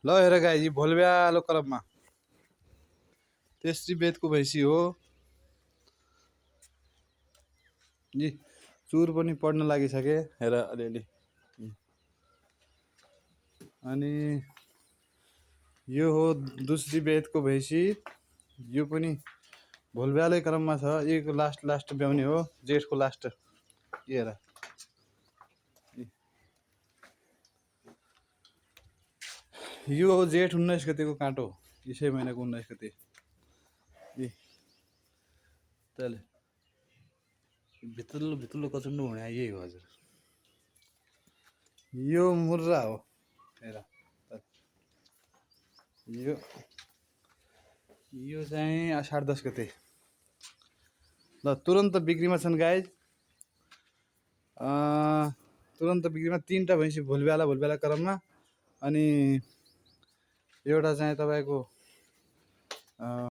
ल हेर गाई भोलब्यालो क्रममा तेस्री बेदको भैँसी हो जी। चुर पनि पढ्न लागिसके हेर अलिअलि। अनि यो हो दोस्री बेदको भैँसी, यो पनि भोलब्यालै क्रममा छ। यो लास्ट ब्याउने हो, जेठको लास्ट। हेर यो हो जेठ 19 गतेको काँटो, यसै महिनाको 19 गते। तले भित्तल्लो कचुन्डो हुने यही हो हजुर। यो मुर्रा हो हेर। यो चाहिँ आषाढ 10 गते। ल तुरन्त बिक्रीमा छन् गाई। तुरन्त बिक्रीमा 3टा भैँसी भोलब्याला क्रममा। अनि एउटा चाहिँ तपाईको